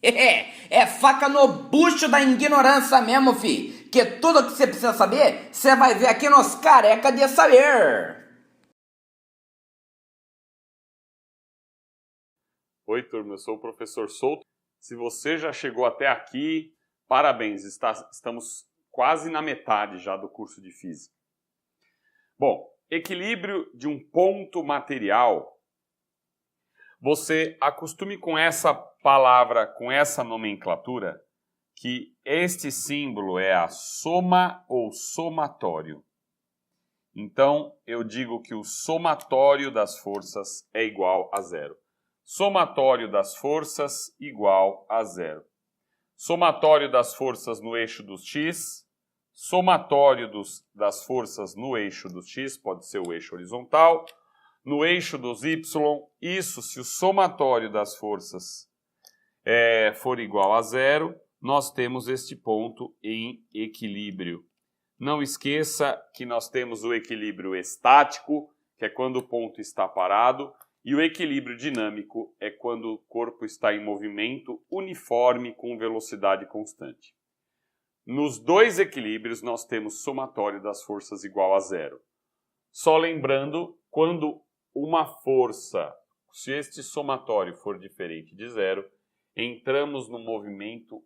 É faca no bucho da ignorância mesmo, fi. Que tudo que você precisa saber, você vai ver aqui nos Careca de Saber. Oi, turma, eu sou o professor Souto. Se você já chegou até aqui, parabéns, estamos quase na metade já do curso de Física. Bom, equilíbrio de um ponto material. Você acostume com essa palavra, com essa nomenclatura, que este símbolo é a soma ou somatório. Então, eu digo que o somatório das forças é igual a zero. Somatório das forças igual a zero. Somatório das forças no eixo dos x, somatório das forças no eixo dos x, pode ser o eixo horizontal, no eixo dos y, isso se o somatório das forças for igual a zero, nós temos este ponto em equilíbrio. Não esqueça que nós temos o equilíbrio estático, que é quando o ponto está parado, e o equilíbrio dinâmico é quando o corpo está em movimento uniforme com velocidade constante. Nos dois equilíbrios, nós temos somatório das forças igual a zero. Só lembrando, quando uma força, se este somatório for diferente de zero, entramos no movimento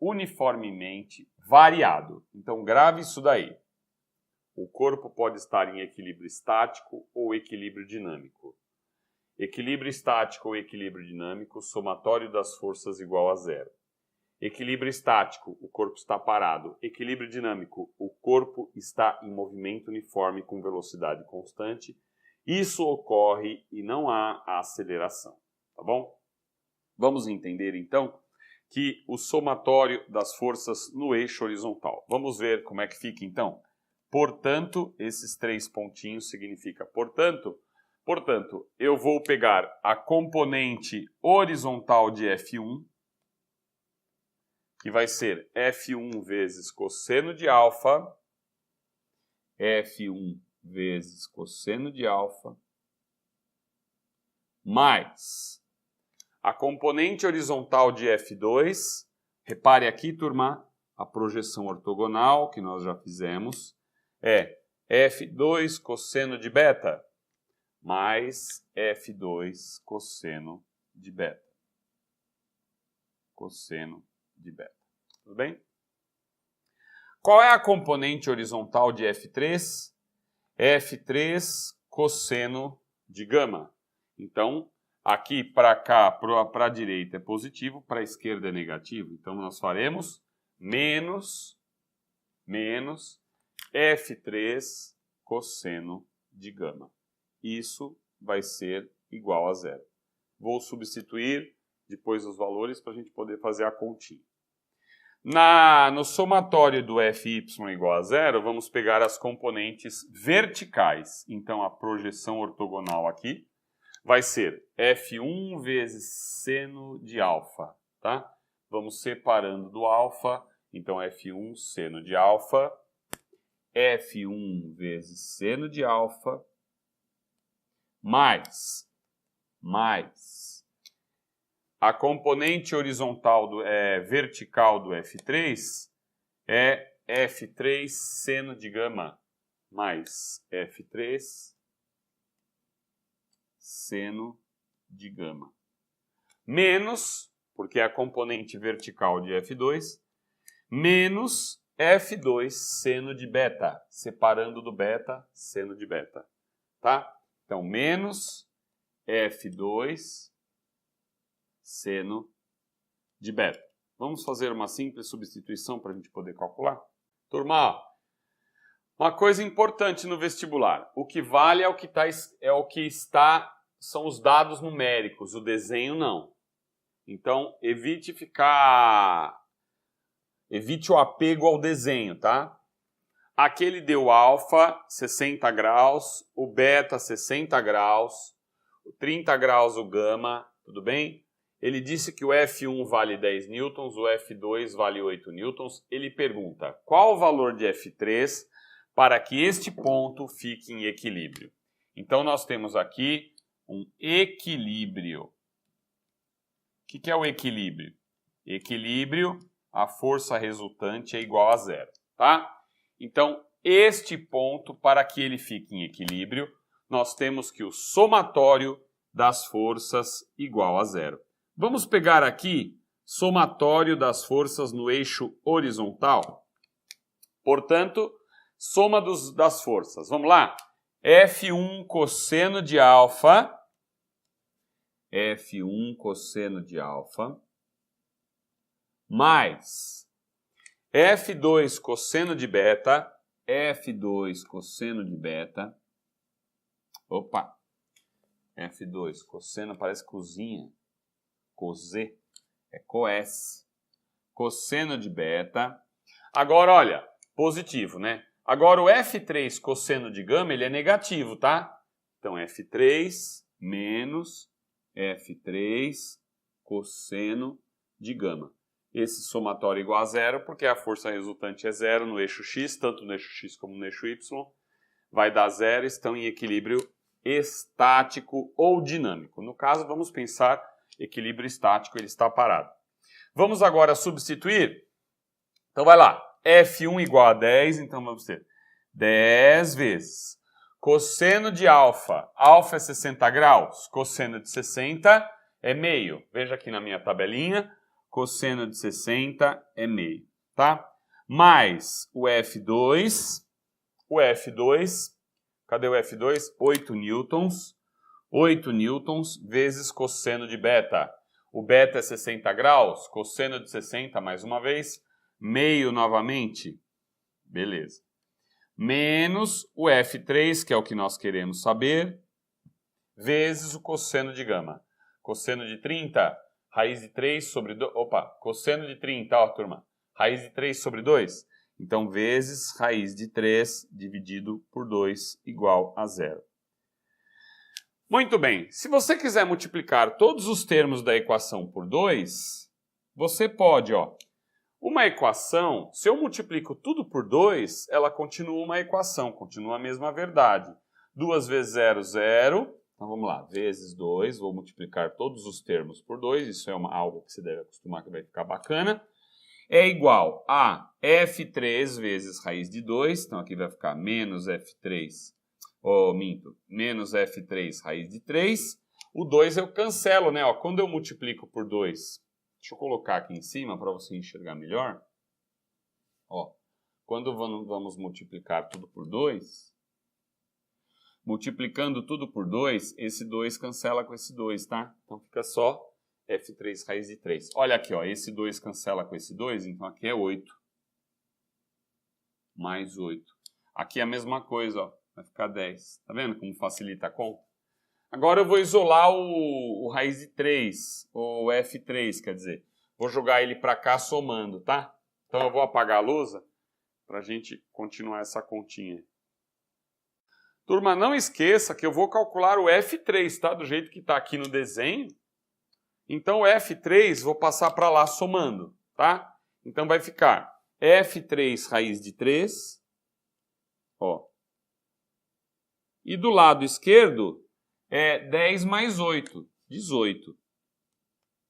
uniformemente variado. Então, grave isso daí. O corpo pode estar em equilíbrio estático ou equilíbrio dinâmico. Equilíbrio estático ou equilíbrio dinâmico, somatório das forças igual a zero. Equilíbrio estático, o corpo está parado. Equilíbrio dinâmico, o corpo está em movimento uniforme com velocidade constante. Isso ocorre e não há aceleração, tá bom? Vamos entender então que o somatório das forças no eixo horizontal. Vamos ver como é que fica então. Portanto, esses três pontinhos significa portanto, eu vou pegar a componente horizontal de F1, que vai ser F1 vezes cosseno de alfa, F1 vezes cosseno de alfa, mais a componente horizontal de F2, repare aqui, turma, a projeção ortogonal que nós já fizemos, é F2 cosseno de beta, mais F2 cosseno de beta. Cosseno de beta. Tudo bem? Qual é a componente horizontal de F3? F3 cosseno de gama. Então, aqui para cá, para a direita é positivo, para a esquerda é negativo. Então, nós faremos menos F3 cosseno de gama. Isso vai ser igual a zero. Vou substituir depois os valores para a gente poder fazer a continha. No somatório do Fy igual a zero, vamos pegar as componentes verticais. Então, a projeção ortogonal aqui vai ser F1 vezes seno de alfa, tá? Vamos separando do alfa, então F1 seno de alfa, F1 vezes seno de alfa, mais a componente horizontal vertical do F3 é F3 seno de gama, mais F3 seno de gama. Menos, porque é a componente vertical de F2, menos F2 seno de beta, separando do beta, seno de beta, tá? Então, menos F2 seno de beta. Vamos fazer uma simples substituição para a gente poder calcular? Turma, uma coisa importante no vestibular. O que vale são os dados numéricos, o desenho não. Então, evite o apego ao desenho, tá? Aqui ele deu alfa 60 graus, o beta 60 graus, 30 graus o gama, tudo bem? Ele disse que o F1 vale 10 newtons, o F2 vale 8 newtons. Ele pergunta qual o valor de F3 para que este ponto fique em equilíbrio. Então, nós temos aqui um equilíbrio. O que é o equilíbrio? Equilíbrio, a força resultante é igual a zero, tá? Então, este ponto, para que ele fique em equilíbrio, nós temos que o somatório das forças igual a zero. Vamos pegar aqui somatório das forças no eixo horizontal. Portanto, soma das forças. Vamos lá? F1 cosseno de alfa, F1 cosseno de alfa, mais F2 cosseno de beta, F2 cosseno de beta, opa, F2 cosseno parece cozinha, cosê, é coes, cosseno de beta. Agora, olha, positivo, né? Agora o F3 cosseno de gama, ele é negativo, tá? Então, F3 menos F3 cosseno de gama. Esse somatório é igual a zero, porque a força resultante é zero no eixo x, tanto no eixo x como no eixo y. Vai dar zero, estão em equilíbrio estático ou dinâmico. No caso, vamos pensar equilíbrio estático, ele está parado. Vamos agora substituir? Então vai lá, F1 igual a 10, então vamos ter 10 vezes cosseno de alfa, alfa é 60 graus, cosseno de 60 é meio. Veja aqui na minha tabelinha, cosseno de 60 é meio, tá? Mais o F2, cadê o F2? 8 newtons, 8 newtons vezes cosseno de beta. O beta é 60 graus, cosseno de 60, mais uma vez, meio novamente, beleza. Menos o F3, que é o que nós queremos saber, vezes o cosseno de gama. Cosseno de 30, raiz de 3 sobre 2, opa, cosseno de 30, ó turma, raiz de 3 sobre 2. Então, vezes raiz de 3 dividido por 2 igual a zero. Muito bem, se você quiser multiplicar todos os termos da equação por 2, você pode, ó. Uma equação, se eu multiplico tudo por 2, ela continua uma equação, continua a mesma verdade. 2 vezes 0, 0. Então vamos lá, vezes 2, vou multiplicar todos os termos por 2, isso é algo que você deve acostumar que vai ficar bacana. É igual a F3 vezes raiz de 2, então aqui vai ficar menos F3, menos F3 raiz de 3. O 2 eu cancelo, né? Ó, quando eu multiplico por 2, deixa eu colocar aqui em cima para você enxergar melhor. Ó, quando vamos multiplicar tudo por 2, multiplicando tudo por 2, esse 2 cancela com esse 2, tá? Então fica só F3 raiz de 3. Olha aqui, ó, esse 2 cancela com esse 2, então aqui é 8. Mais 8. Aqui é a mesma coisa, ó, vai ficar 10. Tá vendo como facilita a conta? Agora eu vou isolar o raiz de 3, ou F3, quer dizer. Vou jogar ele para cá somando, tá? Então eu vou apagar a lousa para a gente continuar essa continha. Turma, não esqueça que eu vou calcular o F3, tá? Do jeito que está aqui no desenho. Então o F3 vou passar para lá somando, tá? Então vai ficar F3 raiz de 3, ó. E do lado esquerdo é 10 mais 8, 18,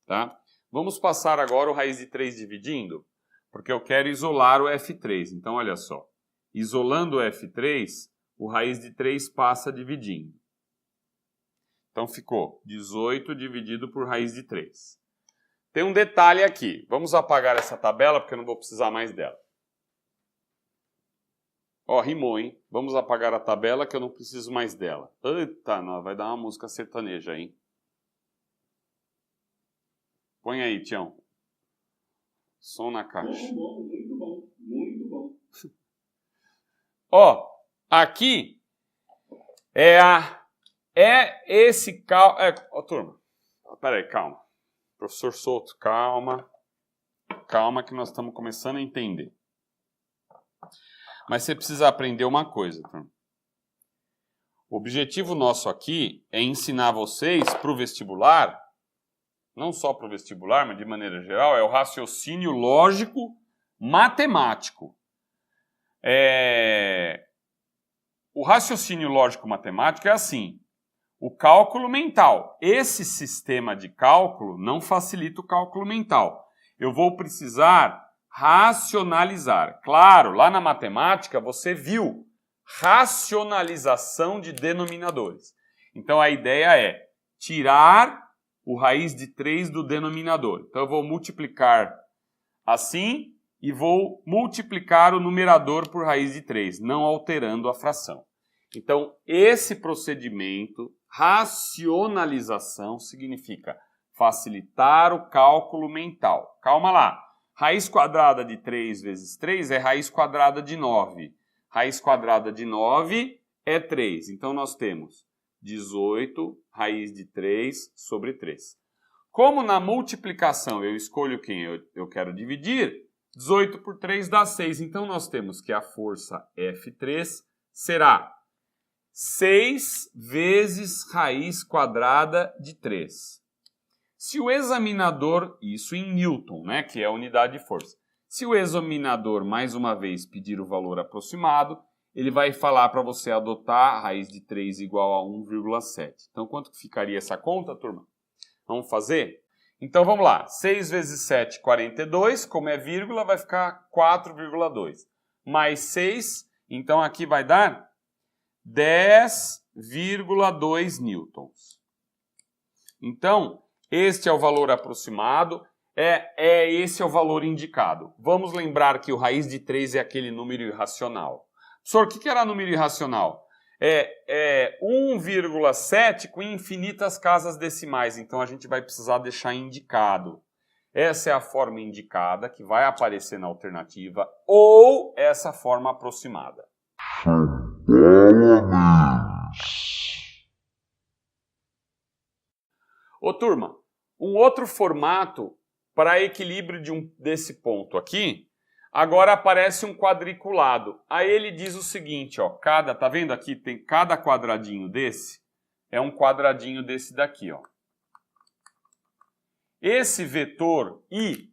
tá? Vamos passar agora o raiz de 3 dividindo, porque eu quero isolar o F3. Então, olha só, isolando o F3, o raiz de 3 passa dividindo. Então, ficou 18 dividido por raiz de 3. Tem um detalhe aqui. Vamos apagar essa tabela, porque eu não vou precisar mais dela. Ó, rimou, hein? Vamos apagar a tabela que eu não preciso mais dela. Eita, não, vai dar uma música sertaneja, hein? Põe aí, Tião. Som na caixa. Muito bom, muito bom, muito bom. Ó, aqui esse cálculo... Ó, turma, peraí, calma. Professor Souto, calma. Calma que nós estamos começando a entender. Mas você precisa aprender uma coisa, turma. O objetivo nosso aqui é ensinar vocês para o vestibular, não só para o vestibular, mas de maneira geral, é o raciocínio lógico matemático. O raciocínio lógico matemático é assim, o cálculo mental. Esse sistema de cálculo não facilita o cálculo mental. eu vou precisar racionalizar. Claro, lá na matemática você viu racionalização de denominadores. Então a ideia é tirar o raiz de 3 do denominador. Então eu vou multiplicar assim e vou multiplicar o numerador por raiz de 3, não alterando a fração. Então esse procedimento, racionalização, significa facilitar o cálculo mental. Calma lá. Raiz quadrada de 3 vezes 3 é raiz quadrada de 9. Raiz quadrada de 9 é 3. Então nós temos 18 raiz de 3 sobre 3. Como na multiplicação eu escolho quem eu quero dividir, 18 por 3 dá 6. Então nós temos que a força F3 será 6 vezes raiz quadrada de 3. Se o examinador, isso em Newton, né, que é a unidade de força, se o examinador mais uma vez pedir o valor aproximado, ele vai falar para você adotar a raiz de 3 igual a 1,7. Então quanto que ficaria essa conta, turma? Vamos fazer? Então vamos lá, 6 vezes 7, 42, como é vírgula, vai ficar 4,2. Mais 6, então aqui vai dar 10,2 newtons. Então, este é o valor aproximado, esse é o valor indicado. Vamos lembrar que o raiz de 3 é aquele número irracional. Professor, o que era número irracional? 1,7 com infinitas casas decimais, então a gente vai precisar deixar indicado. Essa é a forma indicada que vai aparecer na alternativa ou essa forma aproximada. Ô turma, um outro formato para equilíbrio desse ponto aqui, agora aparece um quadriculado. Aí ele diz o seguinte, ó, tá vendo aqui, tem cada quadradinho desse, é um quadradinho desse daqui, ó. Esse vetor I,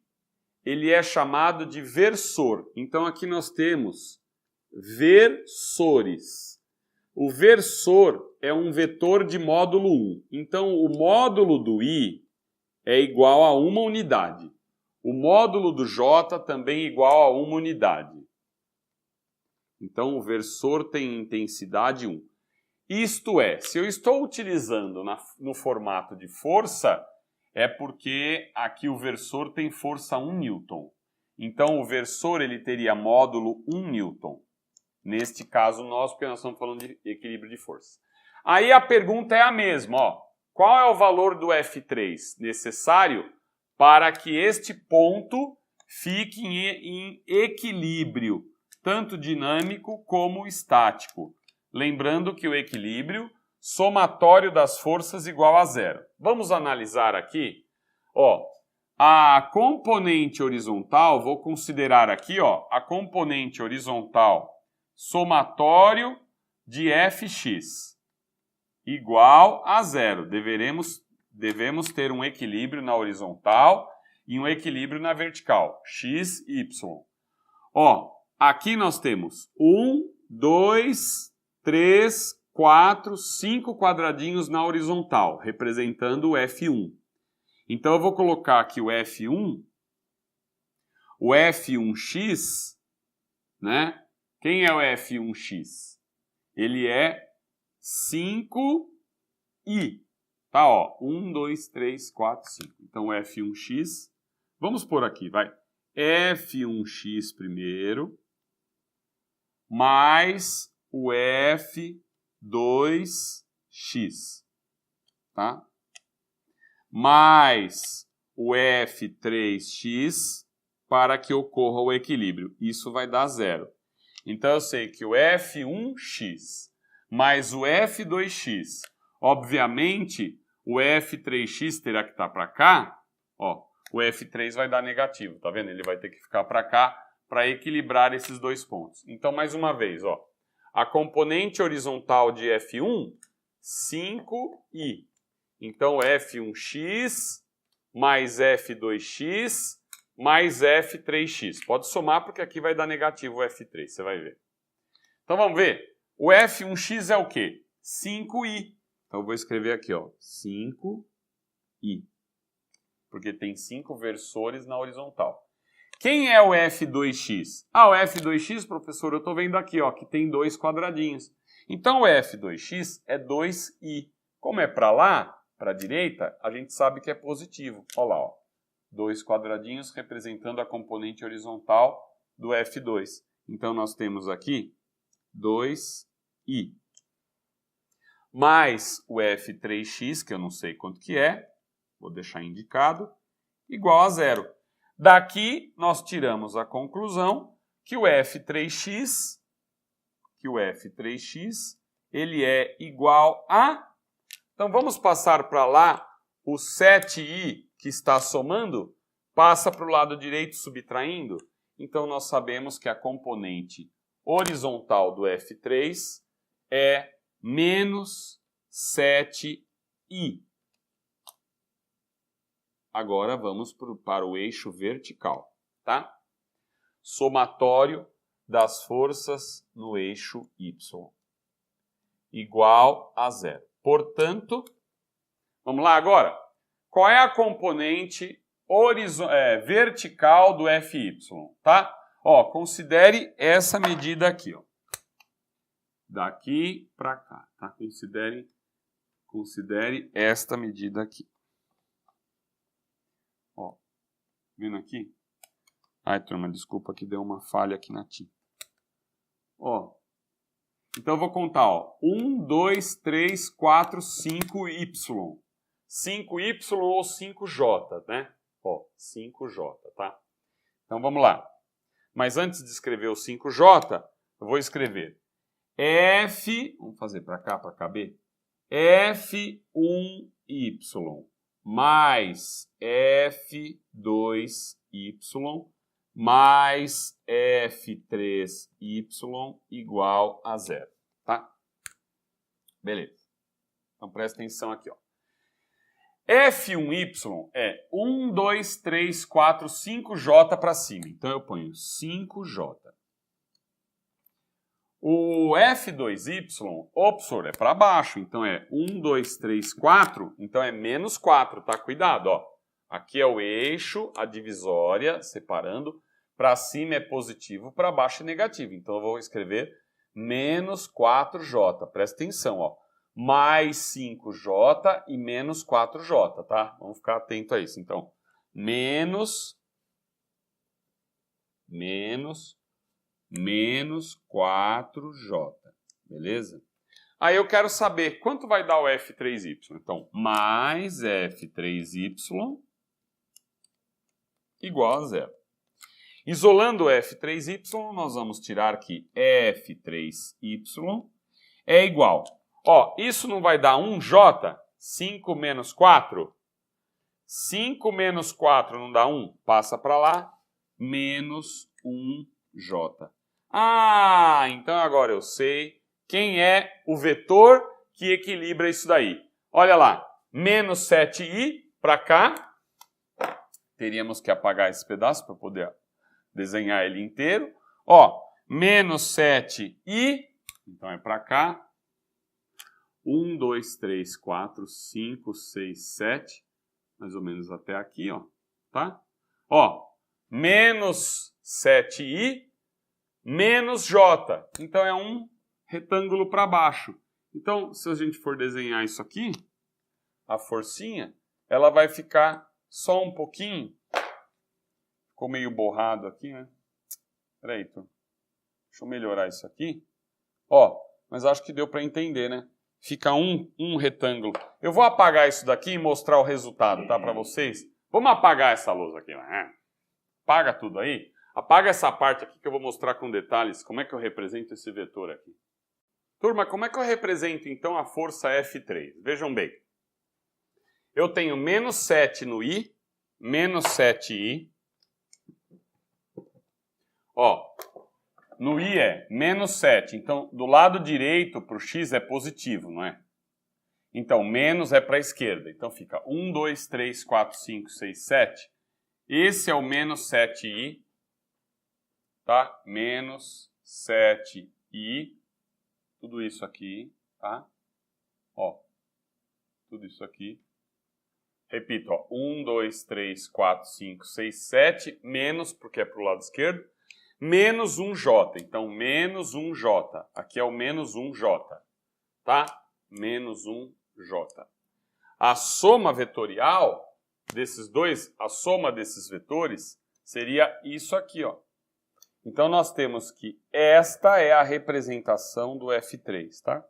ele é chamado de versor. Então aqui nós temos versores. O versor é um vetor de módulo 1. Então o módulo do I é igual a uma unidade. O módulo do J também é igual a uma unidade. Então o versor tem intensidade 1. Isto é, se eu estou utilizando no formato de força, é porque aqui o versor tem força 1 newton. Então o versor ele teria módulo 1 newton. Neste caso porque nós estamos falando de equilíbrio de força. Aí a pergunta é a mesma, ó. Qual é o valor do F3 necessário para que este ponto fique em equilíbrio, tanto dinâmico como estático? Lembrando que o equilíbrio, somatório das forças igual a 0. Vamos analisar aqui. Ó, a componente horizontal, vou considerar aqui, ó, a componente horizontal somatório de Fx igual a 0. Devemos ter um equilíbrio na horizontal e um equilíbrio na vertical, x, y. Ó, aqui nós temos 1, 2, 3, 4, 5 quadradinhos na horizontal, representando o F1. Então eu vou colocar aqui o F1, o F1x, né? Quem é o F1x? Ele é 5i. Tá, ó. 1, 2, 3, 4, 5. Então, F1x. Vamos por aqui, vai. F1x primeiro. Mais o F2x. Tá? Mais o F3x para que ocorra o equilíbrio. Isso vai dar 0. Então, eu sei que o F1x mais o F2x, obviamente, o F3x terá que estar para cá, ó, o F3 vai dar negativo, tá vendo? Ele vai ter que ficar para cá para equilibrar esses dois pontos. Então, mais uma vez, ó, a componente horizontal de F1, 5i. Então, F1x mais F2x mais F3x. Pode somar porque aqui vai dar negativo o F3, você vai ver. Então, vamos ver. O F1x é o quê? 5i. Então, eu vou escrever aqui, ó, 5i. porque tem 5 versores na horizontal. Quem é o F2x? O F2x, professor, eu estou vendo aqui, ó, que tem 2 quadradinhos. Então, o F2x é 2i. Como é para lá, para a direita, a gente sabe que é positivo. Olha lá, ó, 2 quadradinhos representando a componente horizontal do F2. Então, nós temos aqui 2i. Mais o F3x, que eu não sei quanto que é, vou deixar indicado, igual a 0. Daqui, nós tiramos a conclusão que o F3x, ele é igual a... Então, vamos passar para lá o 7i que está somando, passa para o lado direito subtraindo. Então, nós sabemos que a componente horizontal do F3 é menos 7i. Agora vamos para o eixo vertical, tá? Somatório das forças no eixo y igual a 0. Portanto, vamos lá agora. Qual é a componente vertical do FY, tá? Ó, considere essa medida aqui, ó. Daqui para cá, tá? Considere esta medida aqui. Ó, vendo aqui? Ai, turma, desculpa que deu uma falha aqui na tinta. Ó, então eu vou contar, ó. 1, 2, 3, 4, 5y. 5y ou 5j, né? Ó, 5j, tá? Então vamos lá. Mas antes de escrever o 5j, eu vou escrever F, vamos fazer para cá, para caber, F1y mais F2y mais F3y igual a 0, tá? Beleza. Então presta atenção aqui, ó. F1y é 1, 2, 3, 4, 5j para cima. Então eu ponho 5j. O F2y, professor, é para baixo, então é 1, 2, 3, 4, então é menos 4, tá? Cuidado, ó. Aqui é o eixo, a divisória, separando. Para cima é positivo, para baixo é negativo. Então eu vou escrever menos 4j. Presta atenção, ó. Mais 5j e menos 4j, tá? Vamos ficar atento a isso. Então, menos 4j, beleza? Aí eu quero saber quanto vai dar o F3y. Então, mais F3y igual a 0. Isolando o F3y, nós vamos tirar que F3y é igual. Ó, isso não vai dar 1j? 5 menos 4? 5 menos 4 não dá 1? Passa para lá. Menos 1j. Ah, então agora eu sei quem é o vetor que equilibra isso daí. Olha lá, menos 7i para cá. Teríamos que apagar esse pedaço para poder desenhar ele inteiro. Ó, menos 7i, então é para cá. 1, 2, 3, 4, 5, 6, 7, mais ou menos até aqui, ó, tá? Ó, menos 7i menos j. Então é um retângulo para baixo. Então, se a gente for desenhar isso aqui, a forcinha, ela vai ficar só um pouquinho. Ficou meio borrado aqui, né? Peraí, deixa eu melhorar isso aqui. Ó, mas acho que deu para entender, né? Fica um retângulo. Eu vou apagar isso daqui e mostrar o resultado, tá? Para vocês. Vamos apagar essa luz aqui. Apaga tudo aí. Apaga essa parte aqui que eu vou mostrar com detalhes como é que eu represento esse vetor aqui. Turma, como é que eu represento então a força F3? Vejam bem. Eu tenho menos 7 no I, menos 7i. Ó, no I é menos 7, então do lado direito para o x é positivo, não é? Então, menos é para a esquerda. Então fica 1, 2, 3, 4, 5, 6, 7. Esse é o menos 7i, tá? Menos 7i. Tudo isso aqui, tá? Ó, tudo isso aqui. Repito, ó, 1, 2, 3, 4, 5, 6, 7, menos, porque é para o lado esquerdo, menos 1J. Então, menos 1J. Aqui é o menos 1J. Tá? Menos 1J. A soma vetorial desses dois, a soma desses vetores, seria isso aqui, ó. Então, nós temos que esta é a representação do F3, tá?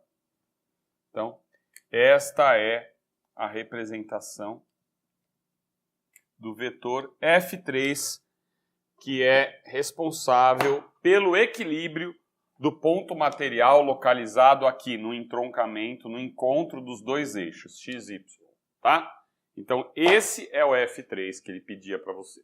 Então, esta é a representação do vetor F3, que é responsável pelo equilíbrio do ponto material localizado aqui no entroncamento, no encontro dos dois eixos, x e y, tá? Então, esse é o F3 que ele pedia para você.